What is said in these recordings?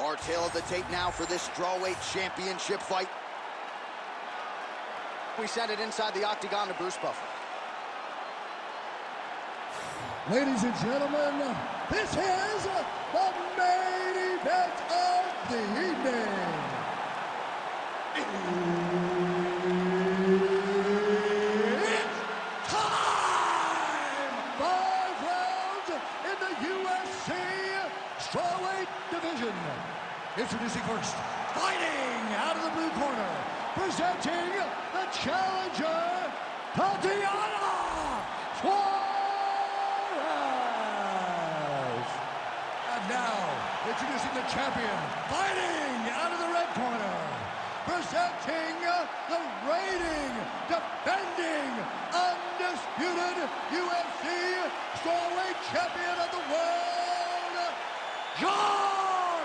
Our tail of the tape now for this strawweight championship fight. We send it inside the octagon to Bruce Buffer. Ladies and gentlemen, this is the main event of the evening. It's time! 5 rounds in the UFC strawweight division. Introducing first, fighting out of the blue corner, presenting the challenger, Tatiana Suarez. And now, introducing the champion, fighting out of the red corner, presenting the reigning, defending, undisputed UFC strawweight champion of the world, John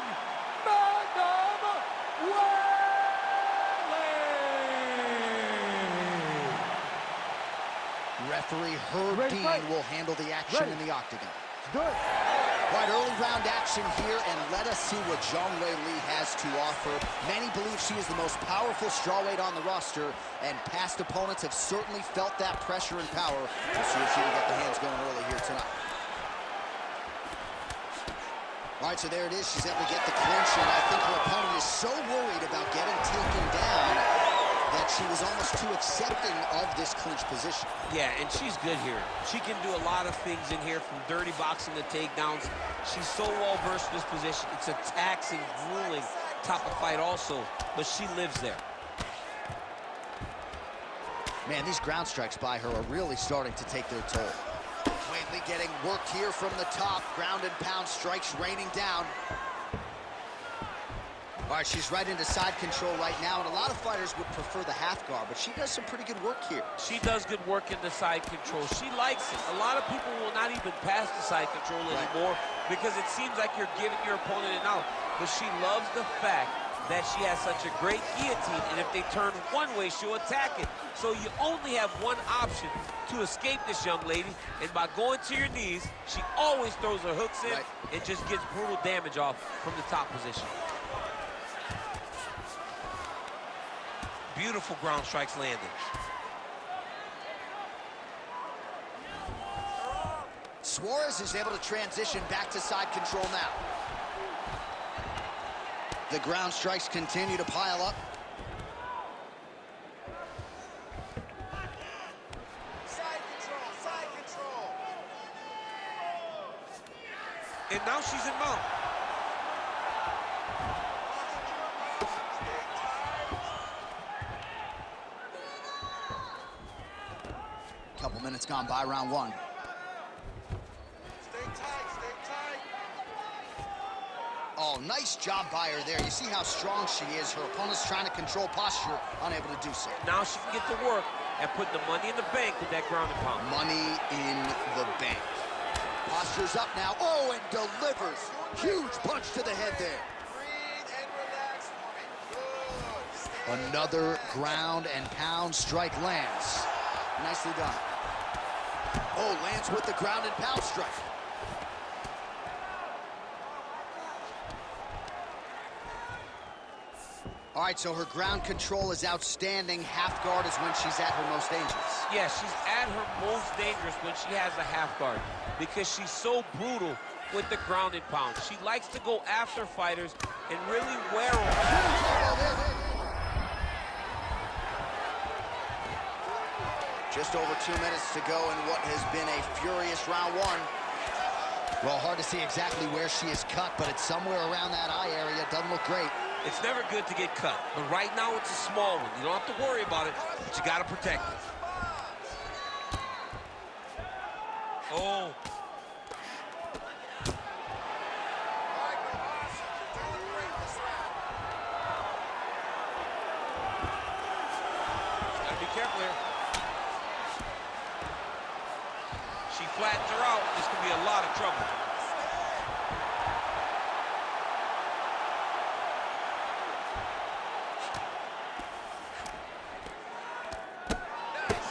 Magnum Weili. Referee Herb Dean will handle the action in the octagon. Quite early round action here, and let us see what Zhang Weili has to offer. Many believe she is the most powerful strawweight on the roster, and past opponents have certainly felt that pressure and power. We'll see if she can get the hands going early here tonight. All right, so there it is. She's able to get the clinch, and I think her opponent is so worried about getting taken down that she was almost too accepting of this clinch position. Yeah, and she's good here. She can do a lot of things in here, from dirty boxing to takedowns. She's so well versed in this position. It's a taxing, grueling type of fight also, but she lives there. Man, these ground strikes by her are really starting to take their toll. Weili getting worked here from the top. Ground and pound strikes raining down. All right, she's right into side control right now, and a lot of fighters would prefer the half guard, but she does some pretty good work here. She does good work in the side control. She likes it. A lot of people will not even pass the side control anymore because it seems like you're giving your opponent an out. But she loves the fact that she has such a great guillotine, and if they turn one way, she'll attack it. So you only have one option to escape this young lady, and by going to your knees, she always throws her hooks in and just gets brutal damage off from the top position. Beautiful ground strikes landed. Suarez is able to transition back to side control now. The ground strikes continue to pile up. Side control, side control. And now she's in mount. Couple minutes gone by, round one. Stay tight, stay tight. Oh, nice job by her there. You see how strong she is. Her opponent's trying to control posture, unable to do so. Now she can get to work and put the money in the bank with that ground and pound. Money in the bank. Posture's up now. Oh, and delivers. Huge punch to the head there. Breathe and relax for me. Good. Stay Another ground and pound strike lands. Nicely done. Oh, lands with the ground and pound strike. All right, so her ground control is outstanding. Half guard is when she's at her most dangerous. Yeah, she's at her most dangerous when she has a half guard because she's so brutal with the ground and pound. She likes to go after fighters and really wear them. Just over 2 minutes to go in what has been a furious round one. Well, hard to see exactly where she is cut, but it's somewhere around that eye area. Doesn't look great. It's never good to get cut, but right now it's a small one. You don't have to worry about it, but you got to protect it. Oh. Gotta be careful here. She flattens her out. This could be a lot of trouble.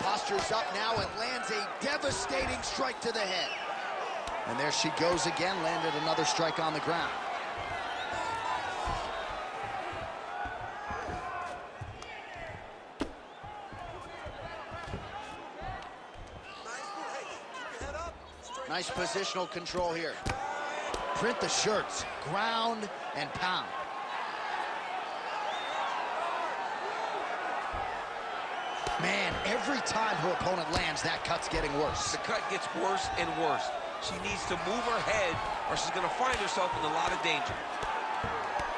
Postures up now and lands a devastating strike to the head. And there she goes again, landed another strike on the ground. Nice positional control here. Print the shirts, ground and pound. Man, every time her opponent lands, that cut's getting worse. The cut gets worse and worse. She needs to move her head or she's gonna find herself in a lot of danger.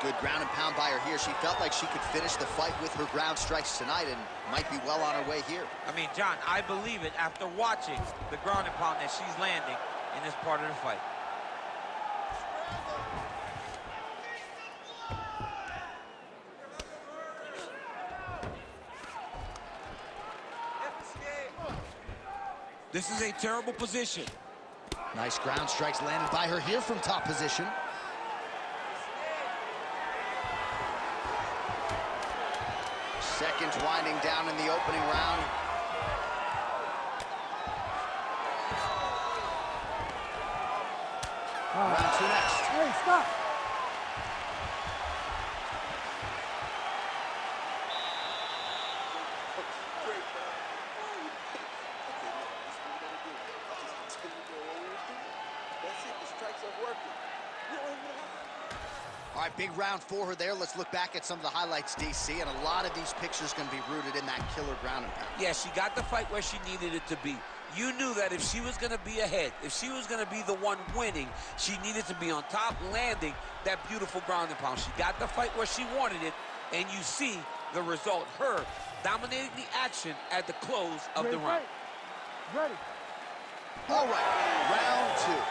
Good ground and pound by her here. She felt like she could finish the fight with her ground strikes tonight and might be well on her way here. I mean, John, I believe it after watching the ground and pound that she's landing in this part of the fight. This is a terrible position. Nice ground strikes landed by her here from top position. Seconds winding down in the opening round. Round two next. Hey, stop. All right, big round for her there. Let's look back at some of the highlights, DC, and a lot of these pictures going to be rooted in that killer ground and pound. Yeah, she got the fight where she needed it to be. You knew that if she was going to be ahead, if she was going to be the one winning, she needed to be on top, landing that beautiful ground and pound. She got the fight where she wanted it, and you see the result. Her dominating the action at the close of the round. Ready. All right, round two.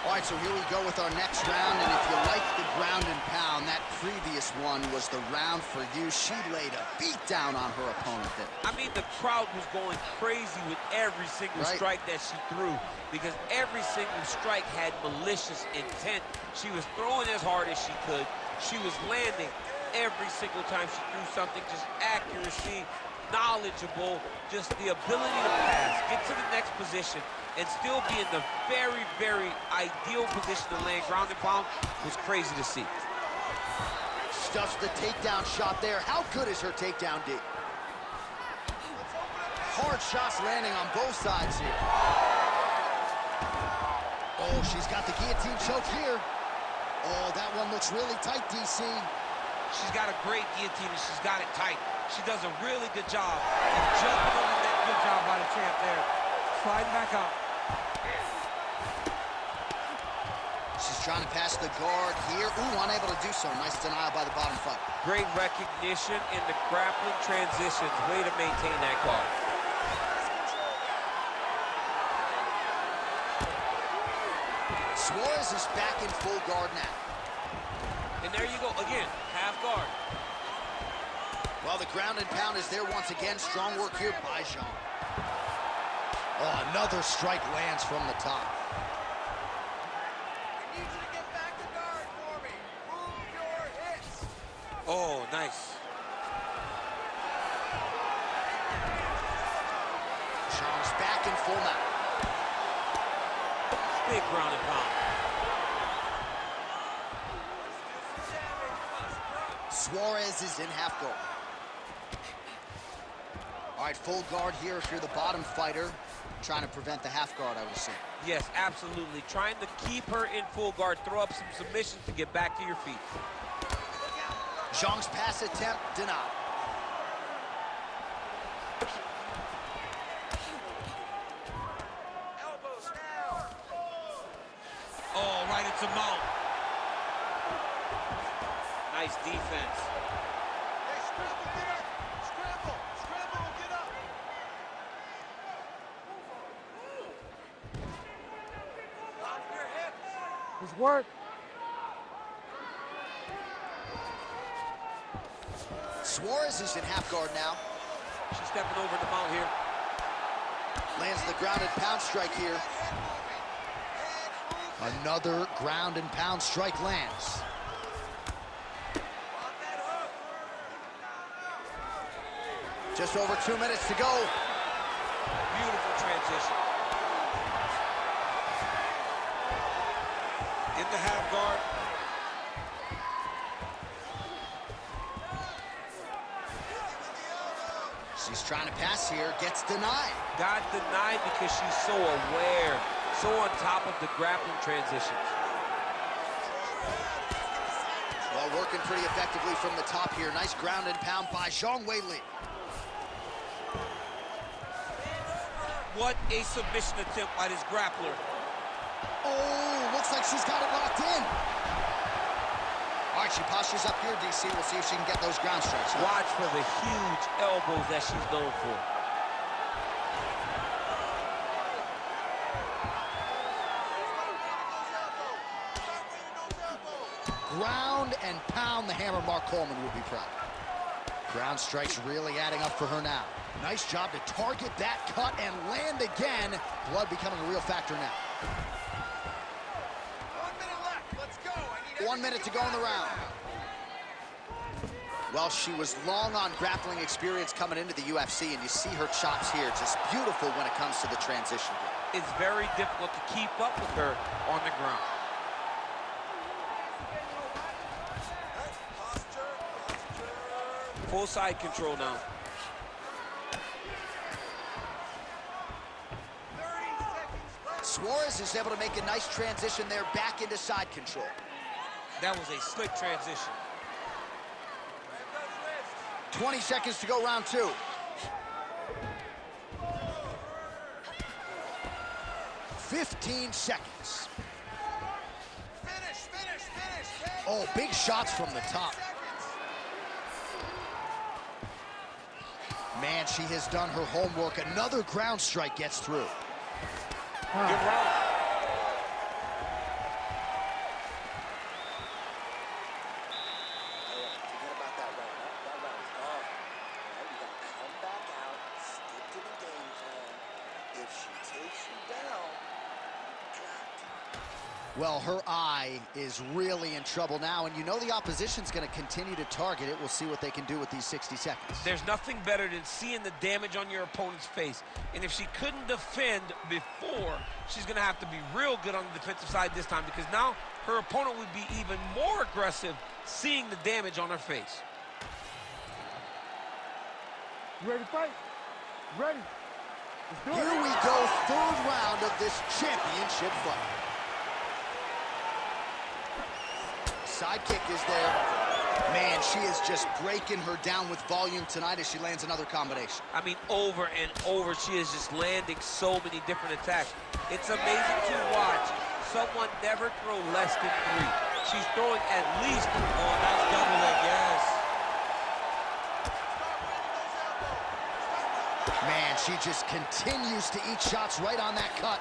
All right, so here we go with our next round, and if you like the ground and pound, that previous one was the round for you. She laid a beat down on her opponent there. I mean, the crowd was going crazy with every single strike that she threw because every single strike had malicious intent. She was throwing as hard as she could. She was landing every single time she threw something, just accuracy, knowledgeable, just the ability to pass, get to the next position, and still be in the very, very ideal position to land ground and pound was crazy to see. Stuffs the takedown shot there. How good is her takedown, D? Hard shots landing on both sides here. Oh, she's got the guillotine choke here. Oh, that one looks really tight, DC. She's got a great guillotine and she's got it tight. She does a really good job of jumping over that. Good job by the champ there. Sliding back up. She's trying to pass the guard here. Ooh, unable to do so. Nice denial by the bottom fighter. Great recognition in the grappling transitions. Way to maintain that guard. Suarez is back in full guard now. And there you go, again, half guard. Well, the ground and pound is there once again. Strong work here by Jean. Oh, another strike lands from the top. I need you to get back to guard for me. Move your hips. Oh, nice. Jean's back in full mount. Big ground and pound. Suarez is in half guard. All right, full guard here if you're the bottom fighter. Trying to prevent the half guard, I would say. Yes, absolutely. Trying to keep her in full guard, throw up some submissions to get back to your feet. Zhang's pass attempt denied. Elbows now. Oh, right into mount. Nice defense. Hey, scramble, get up. Scramble. Scramble, get up. Lock your hips. It's work. Suarez is in half guard now. She's stepping over the mount here. Lands the ground and pound strike here. Another ground and pound strike lands. Just over 2 minutes to go. Beautiful transition. In the half guard. She's trying to pass here, gets denied. Got denied because she's so aware. so on top of the grappling transitions. Well, working pretty effectively from the top here. Nice ground and pound by Weili. What a submission attempt by this grappler. Oh, looks like she's got it locked in. All right, she postures up here, DC. We'll see if she can get those ground strikes. Watch for the huge elbows that she's known for. Ground and pound. The hammer, Mark Coleman would be proud. Ground strikes really adding up for her now. Nice job to target that cut and land again. Blood becoming a real factor now. 1 minute left. Let's go. I need 1 minute to go in the round. Well, she was long on grappling experience coming into the UFC, and you see her chops here. Just beautiful when it comes to the transition. It's very difficult to keep up with her on the ground. Full side control now. 30 seconds left. Suarez is able to make a nice transition there back into side control. That was a slick transition. 20 seconds to go, round two. 15 seconds. Finish. Oh, big shots from the top. Man, she has done her homework. Another ground strike gets through. Good round. Forget about that round. That round is gone. Now you gotta come back out, stick to the game plan. If she takes you down, you got to. Well, her eye is really in trouble now, and you know the opposition's going to continue to target it. We'll see what they can do with these 60 seconds. There's nothing better than seeing the damage on your opponent's face. And if she couldn't defend before, she's going to have to be real good on the defensive side this time, because now her opponent would be even more aggressive seeing the damage on her face. You ready to fight? Ready? Let's do it. Here we go, third round of this championship fight. Side kick is there. Man, she is just breaking her down with volume tonight as she lands another combination. I mean, over and over, she is just landing so many different attacks. It's amazing to watch someone never throw less than 3. She's throwing at least, oh, nice double leg, yes. Man, she just continues to eat shots right on that cut.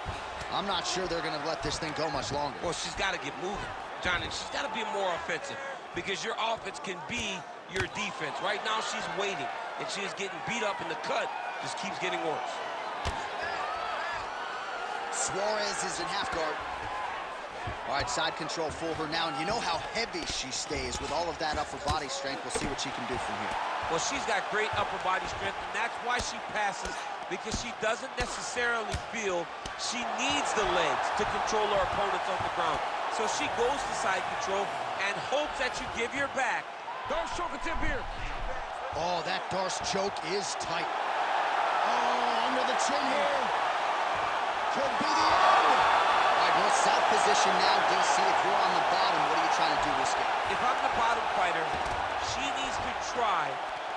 I'm not sure they're going to let this thing go much longer. Well, she's got to get moving, John, and she's got to be more offensive, because your offense can be your defense. Right now, she's waiting, and she is getting beat up, and the cut just keeps getting worse. Suarez is in half guard. All right, side control for her now, and you know how heavy she stays with all of that upper body strength. We'll see what she can do from here. Well, she's got great upper body strength, and that's why she passes, because she doesn't necessarily feel she needs the legs to control her opponents on the ground. So she goes to side control and hopes that you give your back. Don't choke attempt here. Oh, that Darce choke is tight. Oh, under the chin here. Could be the end. All right, well, south position now, DC. If you're on the bottom, what are you trying to do to escape? If I'm the bottom fighter, she needs to try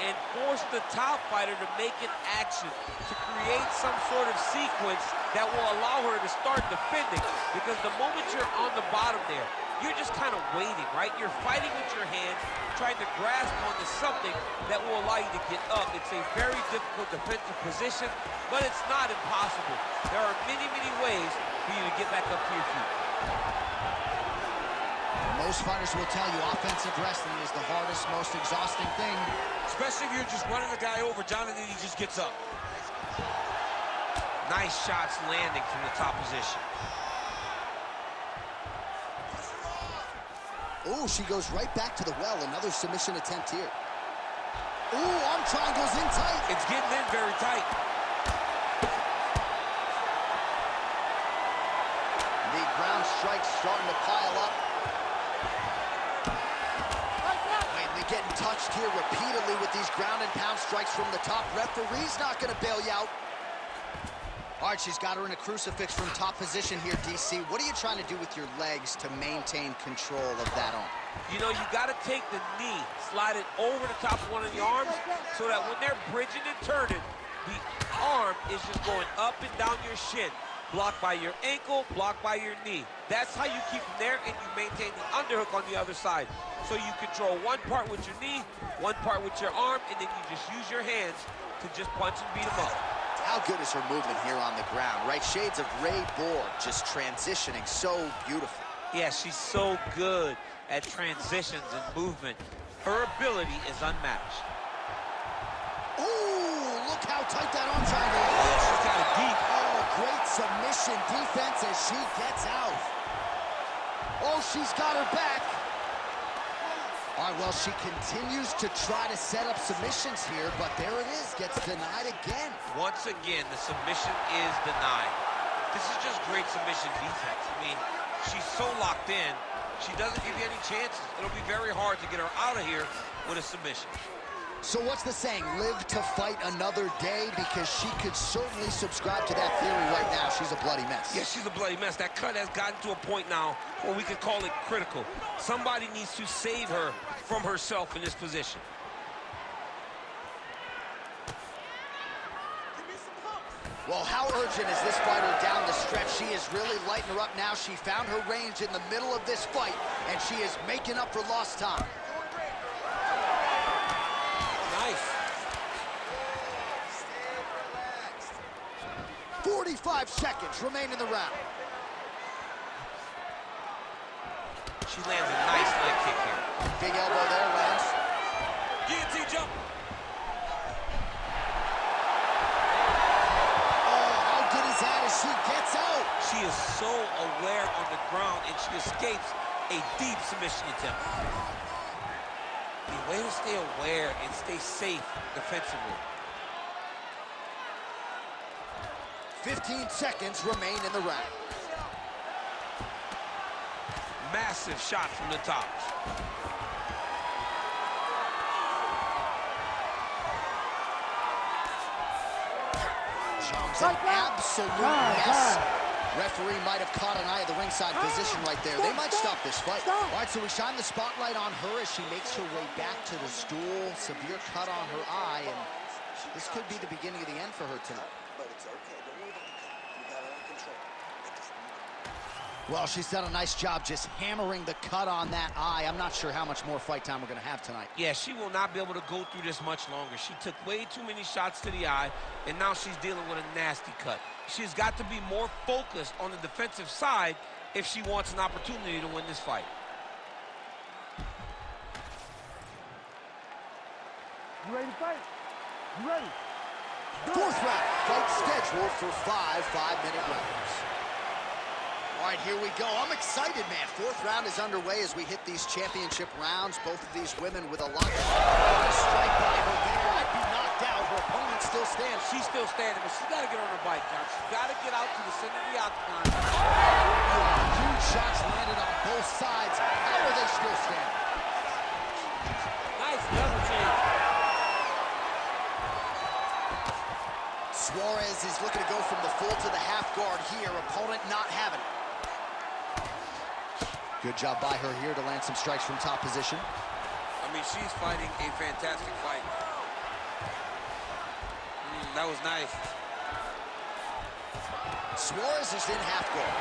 and force the top fighter to make an action to create some sort of sequence that will allow her to start defending. Because the moment you're on the bottom there, you're just kind of waiting, right? You're fighting with your hands, trying to grasp onto something that will allow you to get up. It's a very difficult defensive position, but it's not impossible. There are many, many ways for you to get back up to your feet. Most fighters will tell you offensive wrestling is the hardest, most exhausting thing. Especially if you're just running the guy over, John, and then he just gets up. Nice shots landing from the top position. Oh, she goes right back to the well. Another submission attempt here. Oh, arm triangles in tight. It's getting in very tight. The ground strikes starting to pile up. Weili getting touched here repeatedly with these ground and pound strikes from the top. Referee's not going to bail you out. All right, she's got her in a crucifix from top position here, DC. What are you trying to do with your legs to maintain control of that arm? You know, you got to take the knee, slide it over the top of one of the arms so that when they're bridging and turning, the arm is just going up and down your shin. Blocked by your ankle, blocked by your knee. That's how you keep them there, and you maintain the underhook on the other side. So you control one part with your knee, one part with your arm, and then you just use your hands to just punch and beat them up. How good is her movement here on the ground, right? Shades of Ray Borg, just transitioning so beautiful. Yeah, she's so good at transitions and movement. Her ability is unmatched. Ooh, look how tight that arm triangle is. Yeah, she's got it deep. Oh, great submission defense as she gets out. Oh, she's got her back. All right, well, she continues to try to set up submissions here, but there it is, gets denied again. Once again, the submission is denied. This is just great submission defense. I mean, she's so locked in, she doesn't give you any chances. It'll be very hard to get her out of here with a submission. So what's the saying? Live to fight another day, because she could certainly subscribe to that theory right now. She's a bloody mess. Yeah, she's a bloody mess. That cut has gotten to a point now where we could call it critical. Somebody needs to save her from herself in this position. Well, how urgent is this fighter down the stretch? She is really lighting her up now. She found her range in the middle of this fight, and she is making up for lost time. Nice. 45 seconds remain in the round. She lands a nice leg kick here. Big elbow there, lands. Guillotine jump. Oh, how good is that as she gets out? She is so aware on the ground, and she escapes a deep submission attempt. The way to stay aware and stay safe defensively. 15 seconds remain in the round. Massive shot from the top. Jones, an absolute mess. Referee might have caught an eye of the ringside position right there. They might stop this fight. All right, so we shine the spotlight on her as she makes her way back to the stool. Severe cut on her eye, and this could be the beginning of the end for her tonight. But it's okay. Don't worry about the cut. You got it under control. They just need it. Well, she's done a nice job just hammering the cut on that eye. I'm not sure how much more fight time we're going to have tonight. Yeah, she will not be able to go through this much longer. She took way too many shots to the eye, and now she's dealing with a nasty cut. She's got to be more focused on the defensive side if she wants an opportunity to win this fight. You ready to fight? You ready? Fourth round, fight scheduled for 5 5-minute rounds. All right, here we go. I'm excited, man. Fourth round is underway as we hit these championship rounds. Both of these women with a lot of strike by her there. I'd be knocked out. Her opponent still stands. She's still standing, but she's got to get on her bike, John. She's got to get out to the center of the octagon. Huge shots landed on both sides. How are they still standing? Nice level change. Suarez is looking to go from the full to the half guard here. Opponent not having it. Good job by her here to land some strikes from top position. I mean, she's fighting a fantastic fight. That was nice. Suarez is in half guard.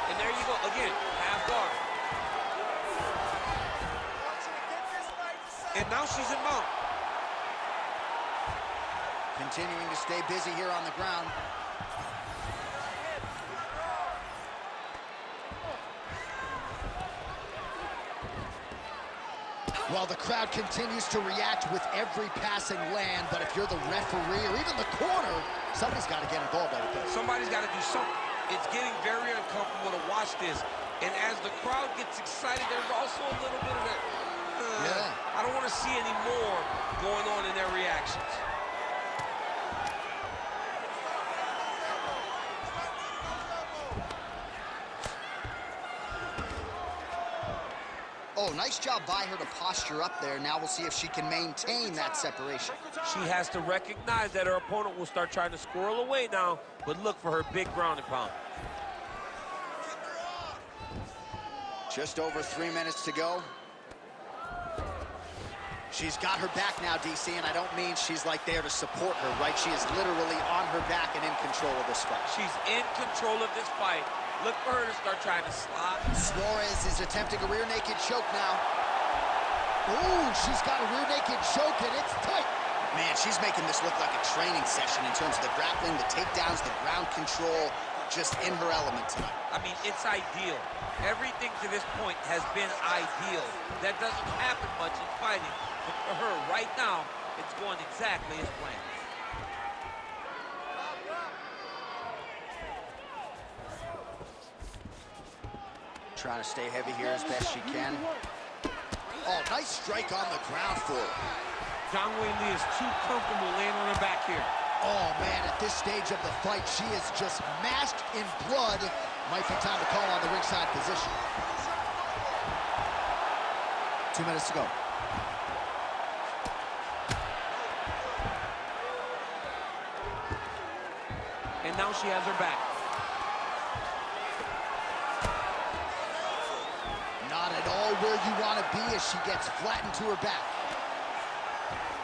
And there you go, again, half guard. And now she's in mount. Continuing to stay busy here on the ground. Well, the crowd continues to react with every passing land, but if you're the referee or even the corner, somebody's got to get involved, I would think. Somebody's got to do something. It's getting very uncomfortable to watch this. And as the crowd gets excited, there's also a little bit of that, I don't want to see any more going on in their reactions. Oh, nice job by her to posture up there. Now we'll see if she can maintain that separation. She has to recognize that her opponent will start trying to squirrel away now, but look for her big ground and pound. Just over 3 minutes to go. She's got her back now, DC, and I don't mean she's like there to support her, right? She is literally on her back and in control of this fight. She's in control of this fight. Look for her to start trying to slide. Suarez is attempting a rear naked choke now. Ooh, she's got a rear naked choke, and it's tight. Man, she's making this look like a training session in terms of the grappling, the takedowns, the ground control, just in her element tonight. I mean, it's ideal. Everything to this point has been ideal. That doesn't happen much in fighting. But for her, right now, it's going exactly as planned. Trying to stay heavy here as best she can. Oh, nice strike on the ground for her. Weili is too comfortable laying on her back here. Oh, man, at this stage of the fight, she is just mashed in blood. Might be time to call on the ringside position. 2 minutes to go. And now she has her back. Not at all where you want to be as she gets flattened to her back.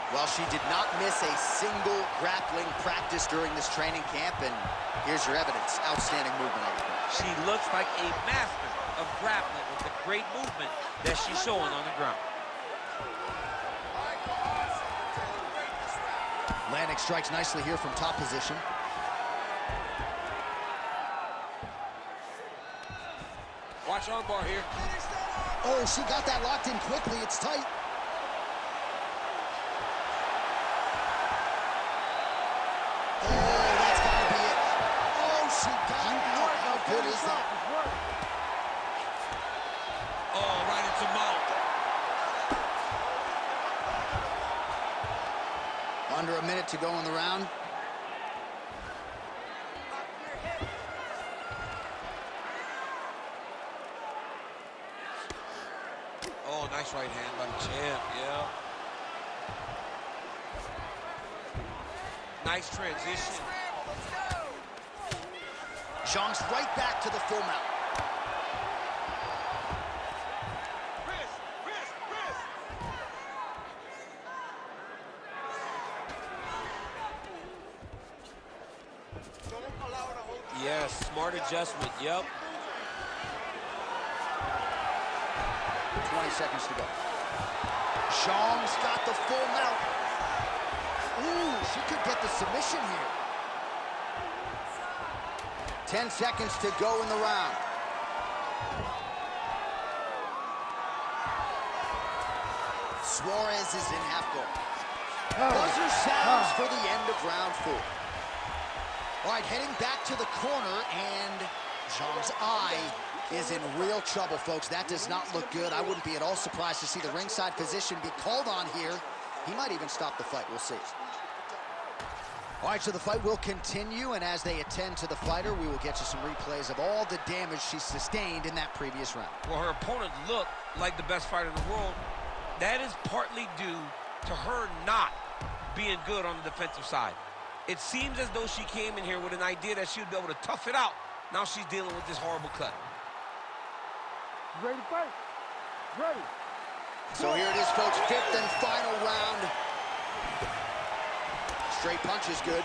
Well, she did not miss a single grappling practice during this training camp, and here's your evidence. Outstanding movement on the ground. She looks like a master of grappling with the great movement that she's showing on the ground. Landing strikes nicely here from top position. Watch arm bar here. Oh, she got that locked in quickly. It's tight. Oh, that's got to be it. Oh, she got it. How good is that? Oh, right into mouth. Under a minute to go in the round. Oh, nice right hand by the champ, yeah. Nice transition. Zhang's right back to the full mount. Yes, smart adjustment, yep. 20 seconds to go. Zhang's got the full mount. Ooh, she could get the submission here. 10 seconds to go in the round. Suarez is in half guard. Buzzer sounds for the end of round 4. All right, heading back to the corner, and Zhang's eye is in real trouble, folks. That does not look good. I wouldn't be at all surprised to see the ringside physician be called on here. He might even stop the fight. We'll see. All right, so the fight will continue, and as they attend to the fighter, we will get you some replays of all the damage she sustained in that previous round. Well, her opponent looked like the best fighter in the world. That is partly due to her not being good on the defensive side. It seems as though she came in here with an idea that she would be able to tough it out. Now she's dealing with this horrible cut. Ready to fight? Ready. So here it is, folks, 5th and final round. Straight punch is good.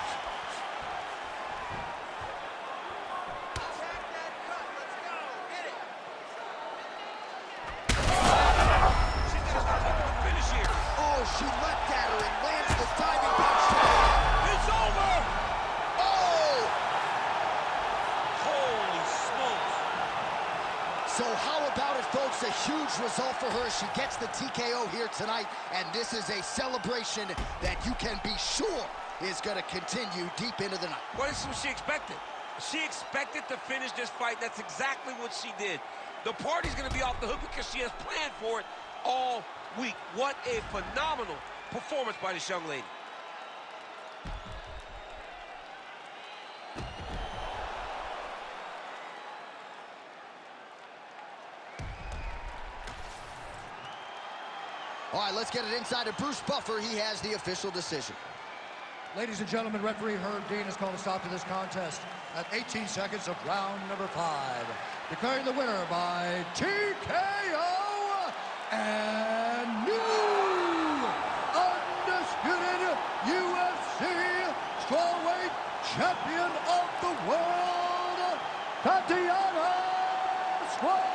Oh, she leapt at her and lands the diving punch. It's over! Oh! Holy smokes. So how about it, folks? A huge result for her. She gets the TKO here tonight, and this is a celebration that you can be sure is going to continue deep into the night. What is what she expected? She expected to finish this fight. That's exactly what she did. The party's going to be off the hook because she has planned for it all week. What a phenomenal performance by this young lady. All right, let's get it inside of Bruce Buffer. He has the official decision. Ladies and gentlemen, referee Herb Dean has called a stop to this contest at 18 seconds of round number 5. Declaring the winner by TKO and new undisputed UFC strawweight champion of the world, Tatiana Suarez.